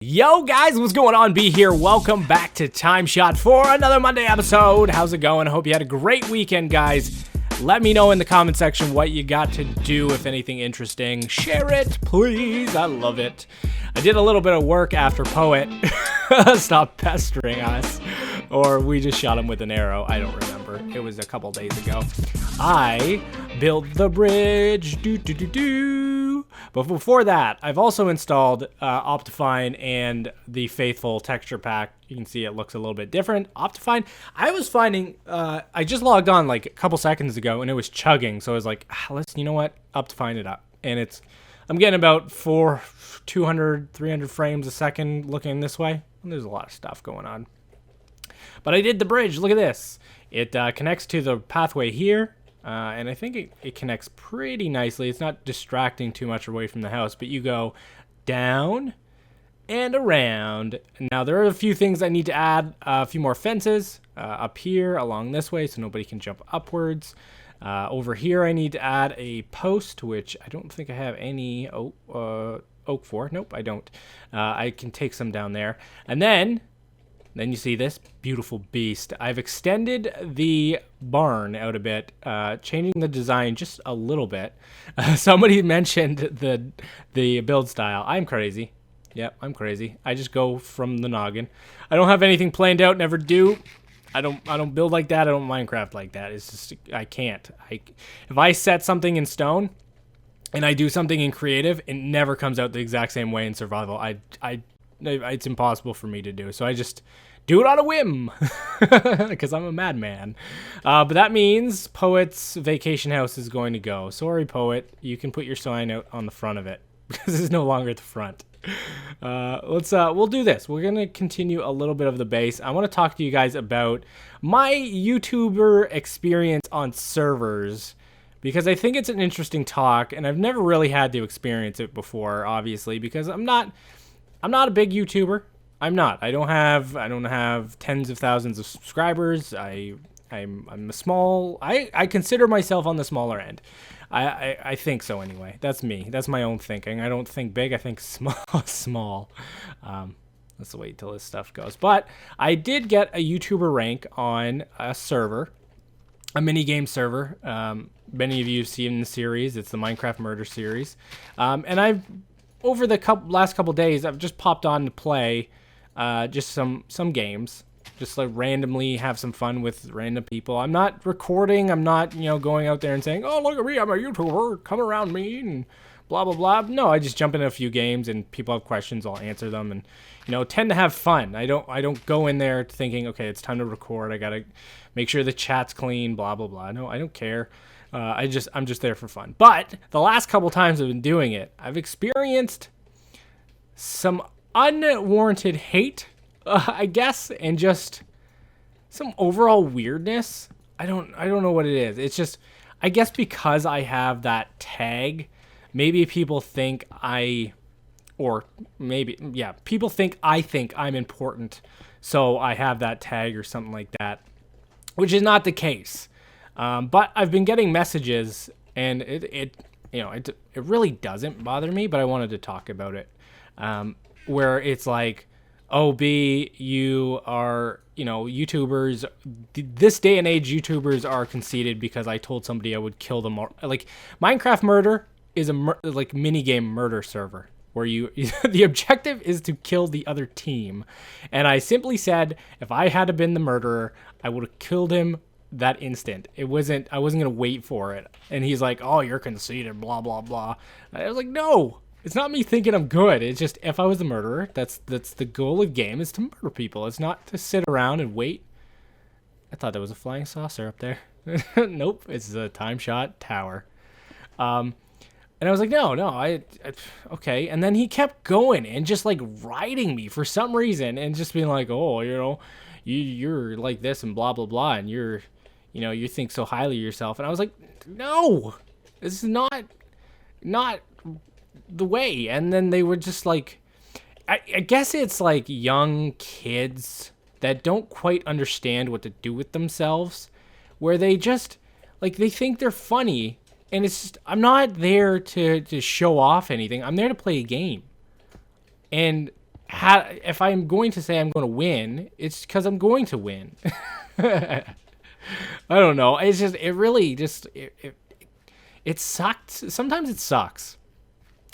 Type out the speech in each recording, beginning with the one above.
Yo guys, what's going on? B here. Welcome back to TimeShot for another Monday episode. How's it going? I hope you had a great weekend, guys. Let me know in the comment section what you got to do, if anything interesting. Share it, please. I love it. I did a little bit of work after Poet stopped pestering us. Or we just shot him with an arrow. I don't remember. It was a couple days ago. I built the bridge. But before that, I've also installed Optifine and the Faithful texture pack. You can see it looks a little bit different. Optifine, I was finding, I just logged on like a couple seconds ago and it was chugging. So I was like, you know what? Optifine it up. And I'm getting about 200, 300 frames a second looking this way. And there's a lot of stuff going on. But I did the bridge. Look at this. It connects to the pathway here. And I think it connects pretty nicely. It's not distracting too much away from the house. But you go down and around. Now, there are a few things I need to add. A few more fences up here along this way so nobody can jump upwards. Over here, I need to add a post, which I don't think I have any oak for. Nope, I don't. I can take some down there. And then you see this beautiful beast. I've extended the barn out a bit, changing the design just a little bit. Somebody mentioned the build style. I'm crazy. Yep, I'm crazy. I just go from the noggin. I don't have anything planned out, never do. I don't build like that. I don't Minecraft like that. It's just, I can't. If I set something in stone and I do something in creative, it never comes out the exact same way in survival. It's impossible for me to do. So I just do it on a whim because I'm a madman. But that means Poet's vacation house is going to go. Sorry, Poet. You can put your sign out on the front of it because it's no longer at the front. We'll do this. We're going to continue a little bit of the base. I want to talk to you guys about my YouTuber experience on servers because I think it's an interesting talk and I've never really had to experience it before, obviously, because I'm not a big YouTuber. I'm not. I don't have tens of thousands of subscribers. I'm a small. I consider myself on the smaller end. I think so anyway. That's me. That's my own thinking. I don't think big. I think small. Let's wait till this stuff goes. But I did get a YouTuber rank on a server, a mini game server. Many of you have seen the series. It's the Minecraft Murder series, and I've. Over the last couple days, I've just popped on to play just some games, just like randomly have some fun with random people. I'm not recording. I'm not, going out there and saying, "Oh, look at me, I'm a YouTuber. Come around me," and blah blah blah. No, I just jump into a few games and people have questions, I'll answer them, and tend to have fun. I don't go in there thinking, okay, it's time to record. I gotta make sure the chat's clean. Blah blah blah. No, I don't care. I'm just there for fun. But the last couple times I've been doing it, I've experienced some unwarranted hate, I guess, and just some overall weirdness. I don't know what it is. It's just, I guess because I have that tag, maybe people think people think I'm important, so I have that tag or something like that, which is not the case. But I've been getting messages, and it really doesn't bother me, but I wanted to talk about it, where it's like, oh, B, you are, YouTubers, this day and age, YouTubers are conceited because I told somebody I would kill them. Like, Minecraft Murder is a minigame murder server, where the objective is to kill the other team. And I simply said, if I had been the murderer, I would have killed him that instant. I wasn't gonna wait for it. And he's like, "Oh, you're conceited, blah blah blah." I was like, "No, it's not me thinking I'm good. It's just, if I was the murderer, that's the goal of the game, is to murder people. It's not to sit around and wait." I thought there was a flying saucer up there. Nope, it's a TimeShot tower. And I was like, no, I okay. And then he kept going and just like riding me for some reason and just being like, "Oh, you're like this and blah blah blah, and you think so highly of yourself." And I was like, "No, this is not the way." And then they were just like, I guess it's like young kids that don't quite understand what to do with themselves, where they just like, they think they're funny, and it's just, I'm not there to show off anything. I'm there to play a game. And if I'm going to say I'm going to win, it's because I'm going to win. I don't know. It's just, it really just, it sucks. Sometimes it sucks.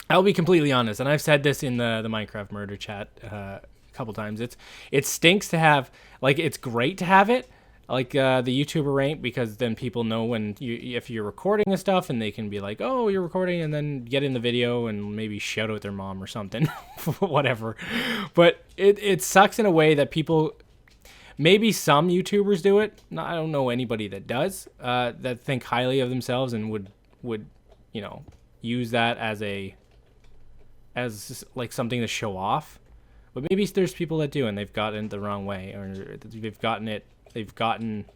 I'll be completely honest, and I've said this in the Minecraft murder chat a couple times. It stinks to have, like, it's great to have it, like the YouTuber rank, because then people know if you're recording and stuff, and they can be like, oh, you're recording, and then get in the video and maybe shout out their mom or something, whatever. But it sucks in a way that people, maybe some YouTubers do it. No, I don't know anybody that does, that think highly of themselves and would use that as like something to show off. But maybe there's people that do, and they've gotten it the wrong way, or they've gotten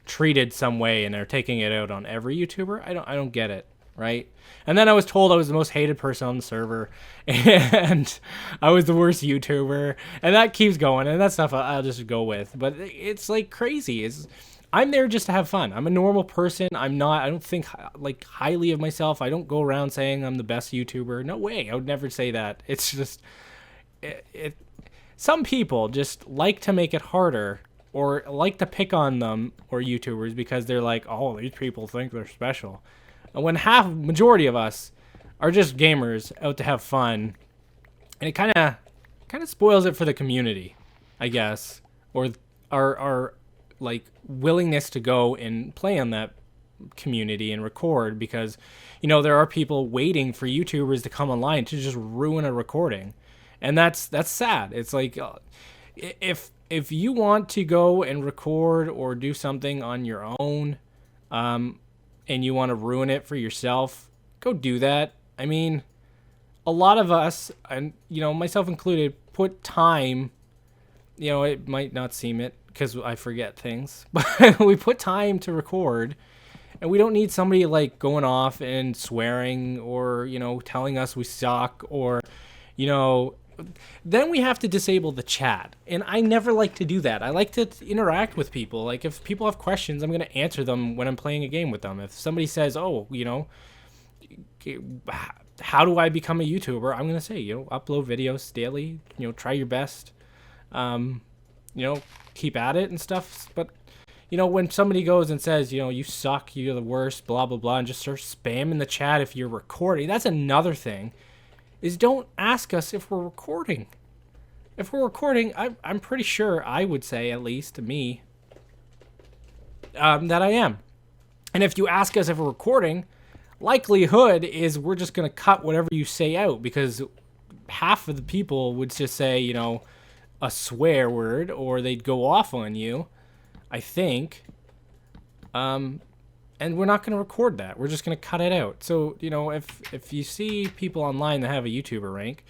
treated some way, and they're taking it out on every YouTuber. I don't get it, right? And then I was told I was the most hated person on the server, and I was the worst YouTuber, and that keeps going, and that stuff I'll just go with. But it's like crazy. I'm there just to have fun. I'm a normal person. I don't think like highly of myself. I don't go around saying I'm the best YouTuber. No way. I would never say that. It's just, some people just like to make it harder, or like to pick on them or YouTubers, because they're like, oh, these people think they're special. And when majority of us are just gamers out to have fun, and it kind of spoils it for the community, I guess, or our like willingness to go and play on that community and record, because there are people waiting for YouTubers to come online to just ruin a recording, and that's sad. It's like, if you want to go and record or do something on your own, and you want to ruin it for yourself, go do that. I mean, a lot of us, and myself included, put time. It might not seem it, because I forget things, but we put time to record, and we don't need somebody like going off and swearing, or telling us we suck, or then we have to disable the chat, and I never like to do that. I like to interact with people. Like, if people have questions, I'm going to answer them when I'm playing a game with them. If somebody says, oh, how do I become a YouTuber, I'm going to say, upload videos daily, try your best, keep at it and stuff. But when somebody goes and says, you suck, you're the worst, blah blah blah, and just start spamming the chat if you're recording, that's another thing. Is don't ask us if we're recording. If we're recording, I'm pretty sure, I would say, at least to me, that I am. And if you ask us if we're recording, likelihood is we're just going to cut whatever you say out, because half of the people would just say, a swear word, or they'd go off on you, I think. And we're not going to record that. We're just going to cut it out. So, if you see people online that have a YouTuber rank,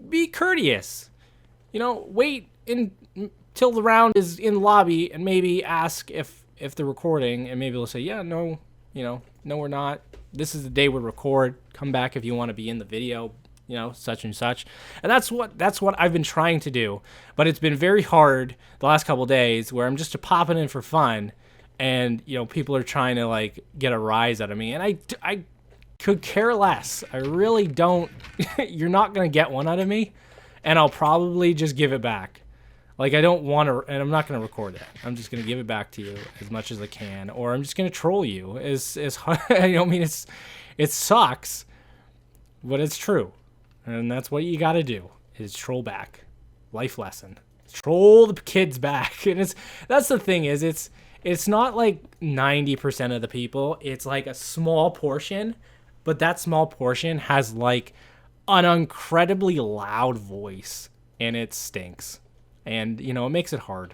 be courteous. Wait until the round is in the lobby, and maybe ask if they're recording, and maybe they'll say, yeah, no, no, we're not. This is the day we record. Come back if you want to be in the video, such and such. And that's what I've been trying to do. But it's been very hard the last couple days, where I'm just popping in for fun, and people are trying to like get a rise out of me, and I could care less. I really don't. You're not gonna get one out of me, and I'll probably just give it back. Like, I don't want to, and I'm not gonna record it. I'm just gonna give it back to you as much as I can, or I'm just gonna troll you. It sucks, but it's true, and that's what you gotta do, is troll back. Life lesson: troll the kids back. And that's the thing, is it's not like 90% of the people. It's like a small portion, but that small portion has like an incredibly loud voice, and it stinks. And, it makes it hard.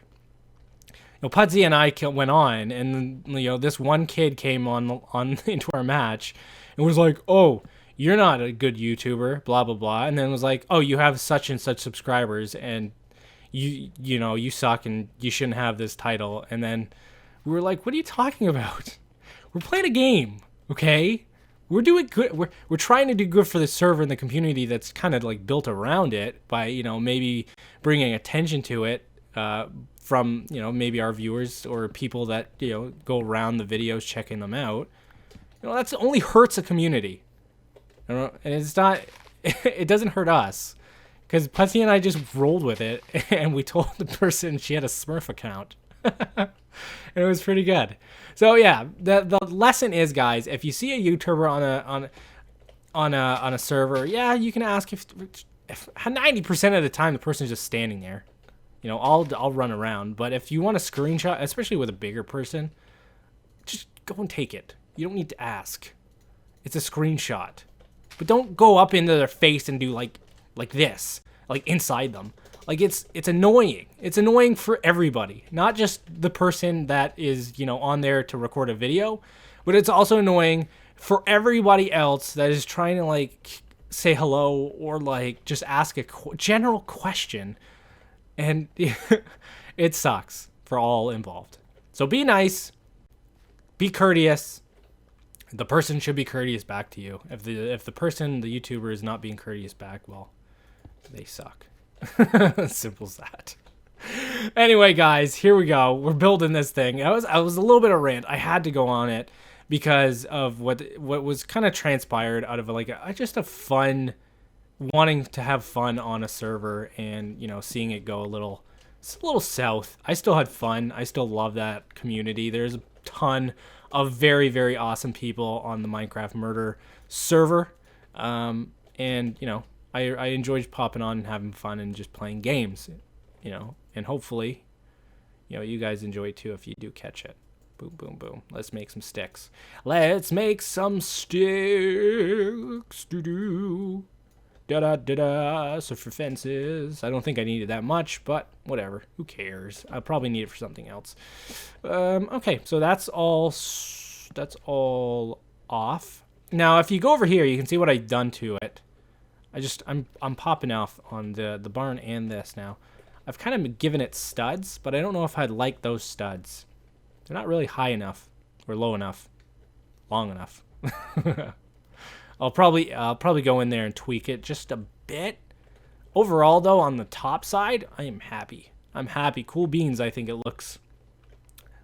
Pudsey and I went on, and, this one kid came on into our match and was like, oh, you're not a good YouTuber, blah, blah, blah. And then was like, oh, you have such and such subscribers, and you suck, and you shouldn't have this title. And then we were like, what are you talking about? We're playing a game, okay? We're doing good. We're trying to do good for the server and the community that's kind of like built around it, by, maybe bringing attention to it from, maybe our viewers or people that, go around the videos checking them out. That's only hurts a community. And it's not, it doesn't hurt us. because Pussy and I just rolled with it, and we told the person she had a Smurf account. And it was pretty good. So yeah, the lesson is, guys, if you see a YouTuber on a server, yeah, you can ask if 90% of the time the person's just standing there. You know, I'll run around, but if you want a screenshot, especially with a bigger person, just go and take it. You don't need to ask. It's a screenshot. But don't go up into their face and do like this, like inside them. Like it's annoying. It's annoying for everybody, not just the person that is, you know, on there to record a video, but it's also annoying for everybody else that is trying to like say hello or like just ask a general question. And it sucks for all involved. So be nice, be courteous. The person should be courteous back to you. If the YouTuber is not being courteous back, well, they suck. Simple as that. Anyway, guys, here we go. We're building this thing. I was a little bit of a rant. I had to go on it because of what was kind of transpired out of like just a fun, wanting to have fun on a server, and you know, seeing it go a little south. I still had fun. I still love that community. There's a ton of very, very awesome people on the Minecraft Murder server, and you know, I enjoyed popping on and having fun and just playing games, you know, and hopefully, you know, you guys enjoy it too if you do catch it. Boom, boom, boom. Let's make some sticks. Let's make some sticks. Do-do. Da-da-da-da. So for fences, I don't think I needed that much, but whatever. Who cares? I'll probably need it for something else. Okay, so that's all off. Now, if you go over here, you can see what I've done to it. I'm popping off on the barn and this now. I've kind of given it studs, but I don't know if I'd like those studs. They're not really high enough or low enough, long enough. I'll probably go in there and tweak it just a bit. Overall, though, on the top side, I am happy. I'm happy. Cool beans, I think it looks.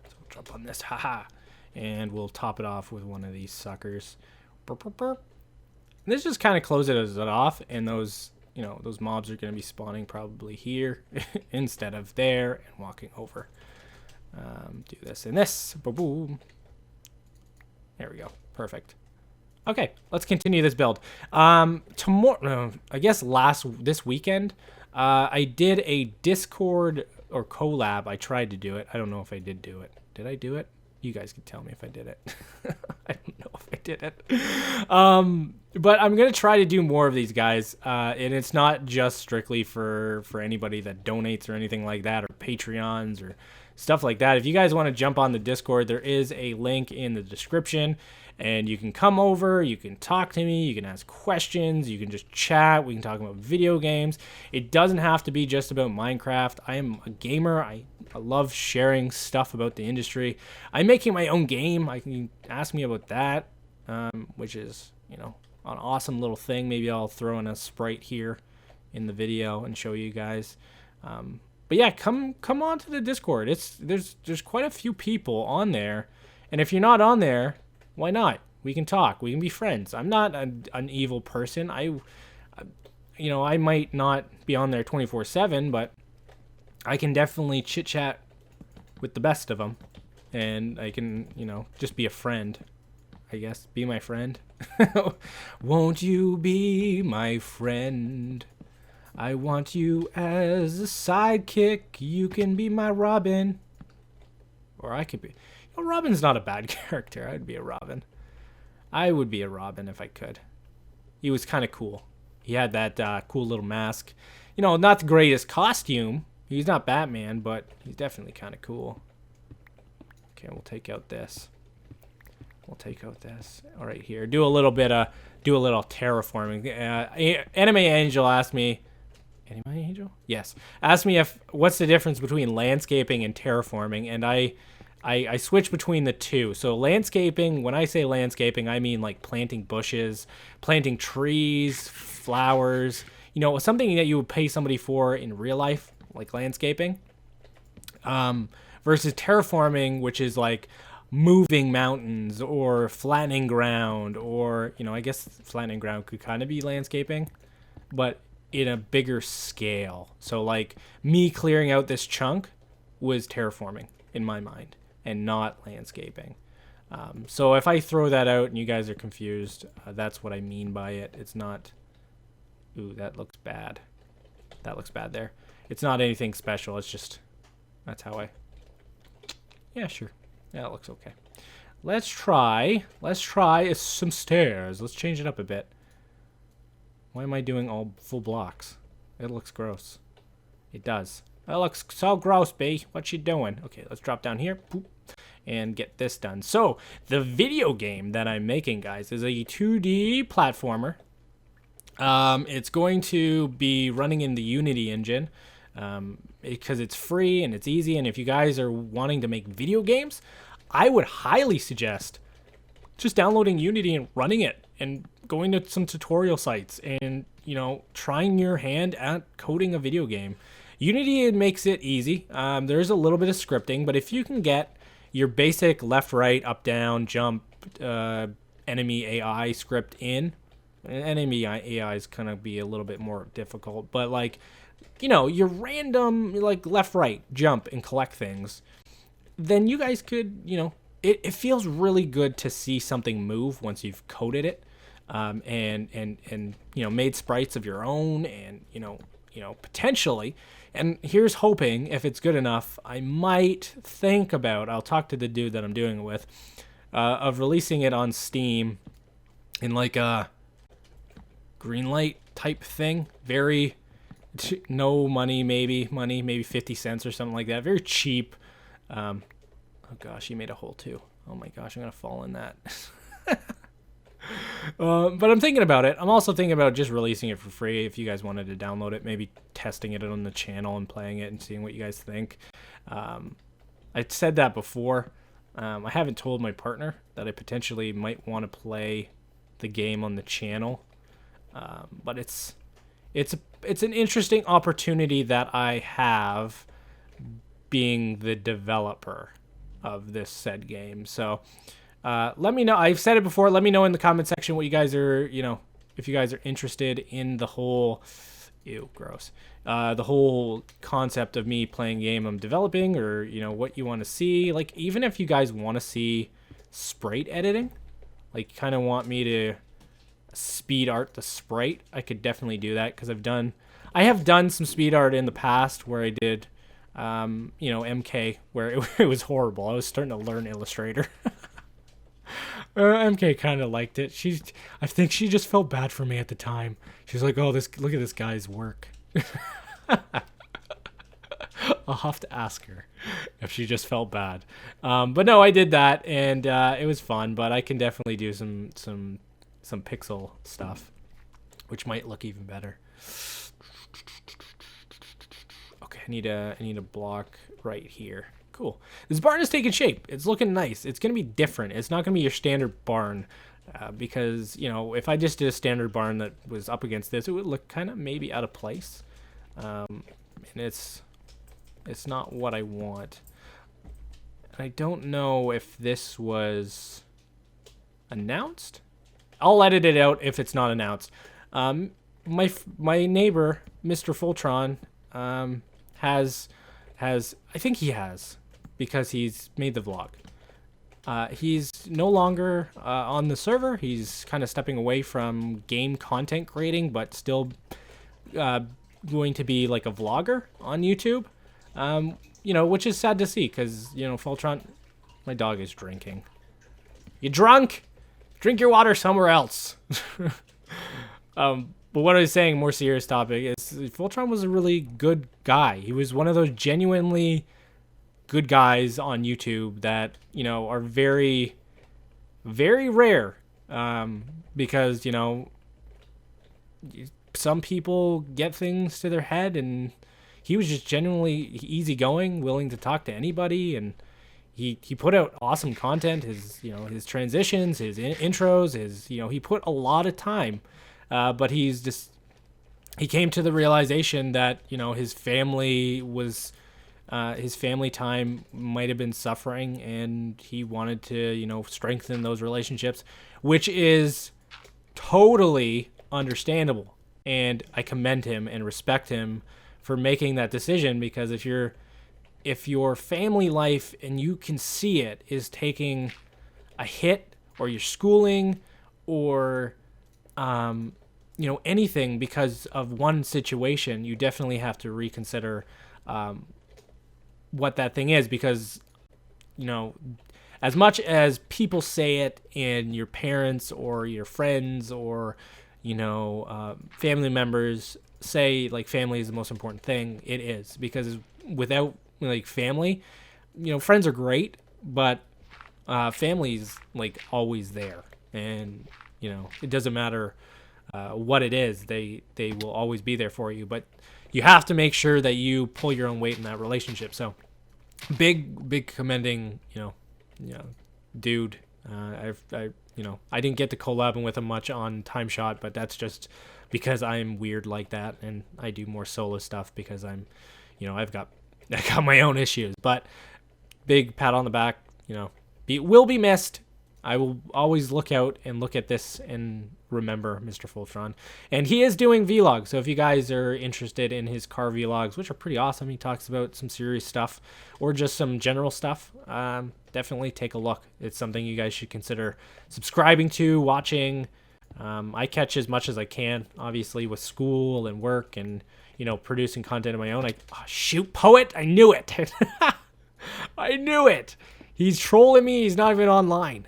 So we'll jump on this, haha, and we'll top it off with one of these suckers. Burp, burp, burp. And this just kind of closes it off, and those, you know, those mobs are going to be spawning probably here instead of there, and walking over. Do this and this. Boom, boom. There we go. Perfect. Okay, let's continue this build. Tomorrow, I guess this weekend, I did a Discord or collab. I tried to do it. I don't know if I did do it. Did I do it? You guys can tell me if I did it. I don't know if I did it. But I'm gonna try to do more of these, guys. And it's not just strictly for anybody that donates or anything like that, or Patreons or stuff like that. If you guys want to jump on the Discord, there is a link in the description, and you can come over, you can talk to me, you can ask questions, you can just chat, we can talk about video games. It doesn't have to be just about Minecraft. I am a gamer. I love sharing stuff about the industry. I'm making my own game. I can ask me about that, which is, you know, an awesome little thing. Maybe I'll throw in a sprite here in the video and show you guys. But yeah, come on to the Discord. There's quite a few people on there, and if you're not on there, why not? We can talk. We can be friends. I'm not an evil person. You know, I might not be on there 24/7, but I can definitely chit chat with the best of them, and I can, you know, just be a friend. I guess be my friend. Won't you be my friend? I want you as a sidekick. You can be my Robin. Or I could be. You know, Robin's not a bad character. I'd be a Robin. I would be a Robin if I could. He was kind of cool. He had that cool little mask. You know, not the greatest costume. He's not Batman, but he's definitely kind of cool. Okay, we'll take out this. We'll take out this. All right, here. Do a little terraforming. Anime Angel asked me. Anime Angel? Yes. Asked me what's the difference between landscaping and terraforming, and I switch between the two. So landscaping, when I say landscaping, I mean like planting bushes, planting trees, flowers. You know, something that you would pay somebody for in real life, like landscaping. Versus terraforming, which is like moving mountains or flattening ground, or, you know, I guess flattening ground could kind of be landscaping, but in a bigger scale. So like me clearing out this chunk was terraforming in my mind and not landscaping. So if I throw that out and you guys are confused, that's what I mean by it. It's not, ooh, that looks bad. That looks bad there. It's not anything special. It's just, that's how I, yeah, sure. That looks okay. Let's try some stairs. Let's change it up a bit. Why am I doing all full blocks? It looks gross. It does. That looks so gross, B. What you doing? Okay, let's drop down here. Boop, and get this done. So, the video game that I'm making, guys, is a 2D platformer. It's going to be running in the Unity engine because it's free and it's easy. And if you guys are wanting to make video games, I would highly suggest just downloading Unity and running it and going to some tutorial sites and, you know, trying your hand at coding a video game. Unity makes it easy. There's a little bit of scripting, but if you can get your basic left, right, up, down, jump, enemy AI script in, enemy AI is going to be a little bit more difficult, but like, you know, your random, like left, right, jump and collect things, then you guys could, you know, it feels really good to see something move once you've coded it, and you know, made sprites of your own, and you know, potentially. And here's hoping, if it's good enough, I might think about, I'll talk to the dude that I'm doing it with, of releasing it on Steam in like a green light type thing. Very, no money, maybe 50 cents or something like that. Very cheap. Oh gosh, he made a hole too. Oh my gosh, I'm going to fall in that. But I'm thinking about it. I'm also thinking about just releasing it for free if you guys wanted to download it, maybe testing it on the channel and playing it and seeing what you guys think. I said that before. I haven't told my partner that I potentially might want to play the game on the channel. But it's an interesting opportunity that I have being the developer of this said game. So let me know. I've said it before. Let me know in the comment section what you guys are, you know, if you guys are interested in the whole, ew, gross, the whole concept of me playing a game I'm developing, or, you know, what you want to see. Like, even if you guys want to see sprite editing, like kind of want me to speed art the sprite, I could definitely do that, because I have done some speed art in the past where I did, you know, MK, where it was horrible. I was starting to learn Illustrator. MK kind of liked it. I think she just felt bad for me at the time. She's like, "Oh, look at this guy's work." I'll have to ask her if she just felt bad. But no, I did that, and it was fun. But I can definitely do some pixel stuff, which might look even better. Okay, I need a block right here. Cool. This barn is taking shape. It's looking nice. It's going to be different. It's not going to be your standard barn, because, you know, if I just did a standard barn that was up against this, it would look kind of maybe out of place. And it's not what I want. I don't know if this was announced. I'll edit it out if it's not announced. My neighbor, Mr. Fultron, has I think he has, because he's made the vlog. He's no longer on the server. He's kind of stepping away from game content creating, but still going to be like a vlogger on YouTube. You know, which is sad to see, because, you know, Fultron, my dog is drinking. You drunk? Drink your water somewhere else. But what I was saying, more serious topic, is Fultron was a really good guy. He was one of those genuinely good guys on YouTube that, you know, are very, very rare. Because, you know, some people get things to their head, and he was just genuinely easygoing, willing to talk to anybody, and he put out awesome content. His, you know, his transitions, his intros, his, you know, he put a lot of time. But he came to the realization that, you know, his family time might have been suffering, and he wanted to, you know, strengthen those relationships, which is totally understandable. And I commend him and respect him for making that decision, because if your family life, and you can see it, is taking a hit, or your schooling, or anything because of one situation, you definitely have to reconsider what that thing is, because as much as people say it, and your parents or your friends or family members say like family is the most important thing, it is, because without like family, friends are great, but family's like always there, and it doesn't matter what it is, they will always be there for you, but you have to make sure that you pull your own weight in that relationship. So big commending, dude. I didn't get to collab with him much on TimeShot, but that's just because I'm weird like that, and I do more solo stuff because I'm, I got my own issues. But big pat on the back. Will be missed. I will always look out and look at this and remember Mr. Fultron. And he is doing vlogs, so if you guys are interested in his car vlogs, which are pretty awesome, he talks about some serious stuff or just some general stuff, definitely take a look. It's something you guys should consider subscribing to, watching. I catch as much as I can, obviously, with school and work and, producing content of my own. Shoot, Poet, I knew it. I knew it. He's trolling me. He's not even online.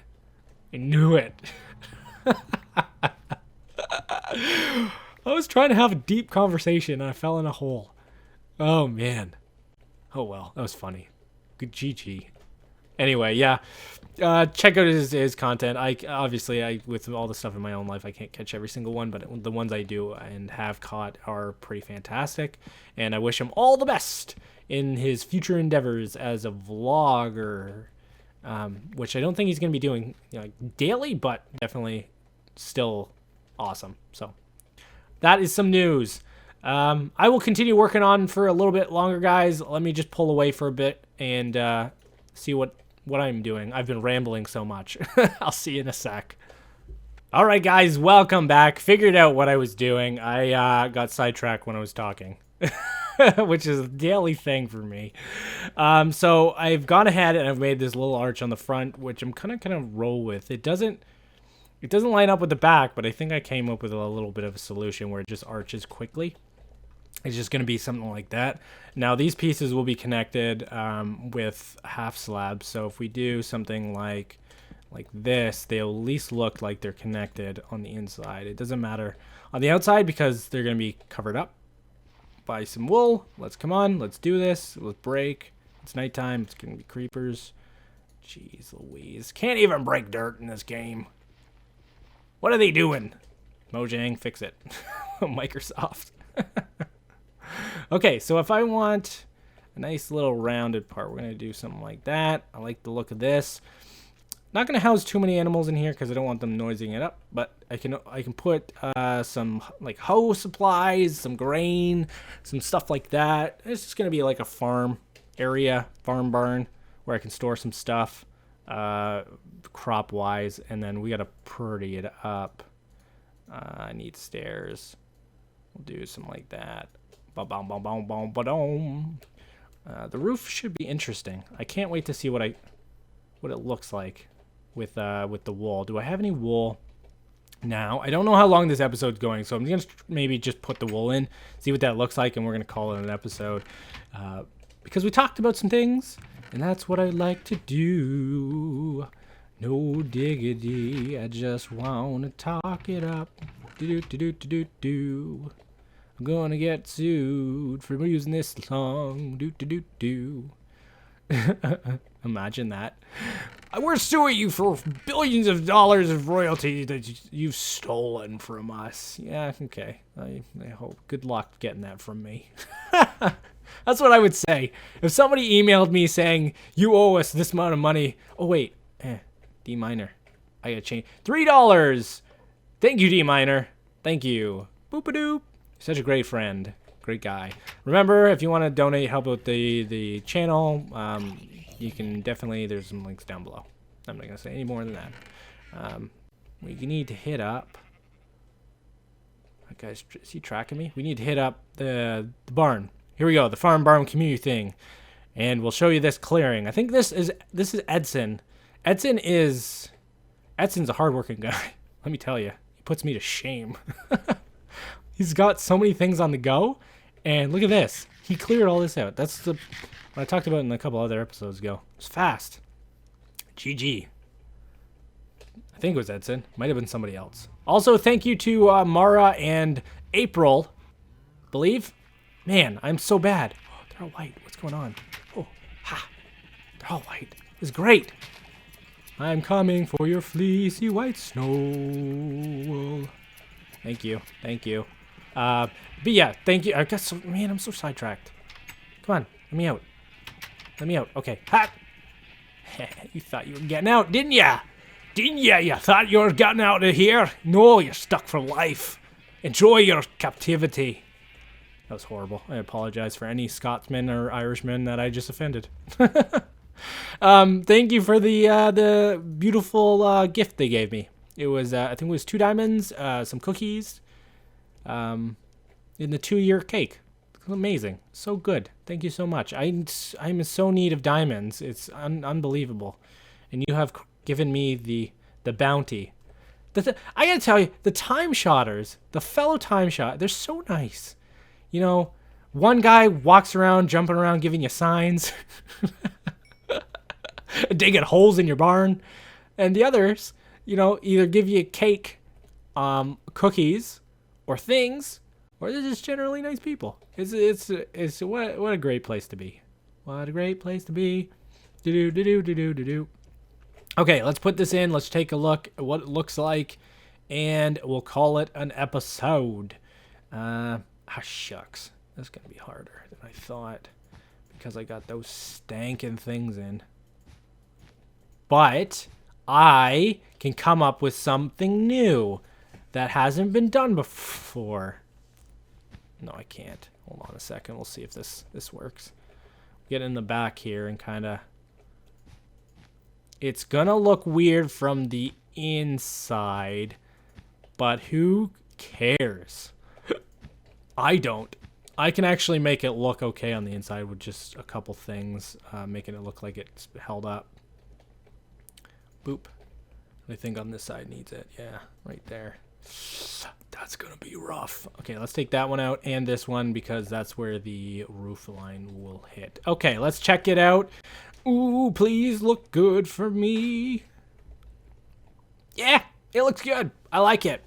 I knew it. I was trying to have a deep conversation and I fell in a hole. Oh, man. Oh, well. That was funny. Good GG. Anyway, yeah. Check out his content. I with all the stuff in my own life, I can't catch every single one, but the ones I do and have caught are pretty fantastic. And I wish him all the best in his future endeavors as a vlogger, which I don't think he's going to be doing daily, but definitely still awesome. So that is some news. I will continue working on for a little bit longer, guys. Let me just pull away for a bit and see what I'm doing. I've been rambling so much. I'll see you in a sec. All right, guys, welcome back. Figured out what I was doing. I got sidetracked when I was talking, which is a daily thing for me. So I've gone ahead and I've made this little arch on the front, which I'm kind of roll with. It doesn't line up with the back, but I think I came up with a little bit of a solution where it just arches quickly. It's just going to be something like that. Now, these pieces will be connected with half slabs. So if we do something like this, they'll at least look like they're connected on the inside. It doesn't matter on the outside because they're going to be covered up by some wool. Let's do this. Let's break. It's nighttime. It's going to be creepers. Jeez Louise. Can't even break dirt in this game. What are they doing? Mojang, fix it. Microsoft. Okay, so if I want a nice little rounded part, we're going to do something like that. I like the look of this. Not going to house too many animals in here because I don't want them noising it up, but I can put some like hoe supplies, some grain, some stuff like that. It's just going to be like a farm area, farm barn, where I can store some stuff crop wise, and then we got to pretty it up. I need stairs. We'll do something like that. The roof should be interesting. I can't wait to see what it looks like with the wool. Do I have any wool now? I don't know how long this episode's going, so I'm gonna maybe just put the wool in, see what that looks like, and we're gonna call it an episode because we talked about some things, and that's what I like to do. No diggity, I just wanna talk it up. Do. I'm gonna get sued for using this song. Do. Imagine that. We're suing you for billions of dollars of royalty that you've stolen from us. Yeah, okay. I hope. Good luck getting that from me. That's what I would say. If somebody emailed me saying, you owe us this amount of money. Oh, wait. D minor. I gotta change. $3. Thank you, D minor. Thank you. Boop-a-doop. Such a great friend. Great guy. Remember, if you want to donate, help out the channel, you can definitely, there's some links down below. I'm not going to say any more than that. We need to hit up. That guy's, is he tracking me? We need to hit up the barn. Here we go, the farm barn community thing. And we'll show you this clearing. I think this is Edson. Edson's a hardworking guy. Let me tell you, he puts me to shame. He's got so many things on the go, and look at this. He cleared all this out. That's what I talked about in a couple other episodes ago. It's fast. GG. I think it was Edson. Might have been somebody else. Also, thank you to Mara and April. Believe? Man, I'm so bad. Oh, they're all white. What's going on? Oh, ha. They're all white. This is great. I'm coming for your fleecy white snow. Thank you. Thank you. But yeah, thank you. I guess, so, man, I'm so sidetracked. Come on. Let me out. Let me out. Okay. Ha! You thought you were getting out, didn't ya? Didn't ya? You thought you were getting out of here? No, you're stuck for life. Enjoy your captivity. That was horrible. I apologize for any Scotsman or Irishman that I just offended. Thank you for the beautiful gift they gave me. It was I think it was 2 diamonds, some cookies, in the 2-year cake. It's amazing, so good. Thank you so much. I'm in so need of diamonds. It's unbelievable, and you have given me the bounty. I gotta tell you, the time shotters, the fellow time shot, they're so nice. You know, one guy walks around, jumping around, giving you signs, digging holes in your barn, and the others, you know, either give you cake, cookies, or things, or they're just generally nice people. It's what a great place to be. What a great place to be. Do. Okay, let's put this in. Let's take a look at what it looks like, and we'll call it an episode. Shucks. That's going to be harder than I thought because I got those stankin' things in. But I can come up with something new that hasn't been done before. No, I can't. Hold on a second. We'll see if this works. Get in the back here and kind of... It's going to look weird from the inside, but who cares? I don't. I can actually make it look okay on the inside with just a couple things, making it look like it's held up. Boop. I think on this side needs it. Yeah, right there. That's going to be rough. Okay, let's take that one out and this one because that's where the roof line will hit. Okay, let's check it out. Ooh, please look good for me. Yeah, it looks good. I like it.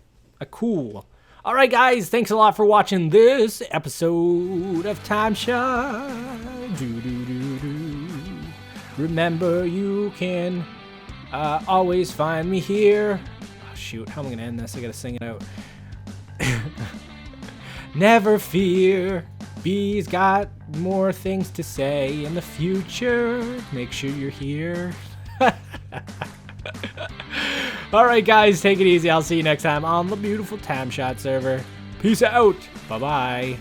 Cool. All right, guys, thanks a lot for watching this episode of TimeShot. Remember, you can always find me here. Oh, shoot, how am I going to end this? I got to sing it out. Never fear, B's got more things to say in the future. Make sure you're here. All right, guys, take it easy. I'll see you next time on the beautiful TimeShot server. Peace out. Bye-bye.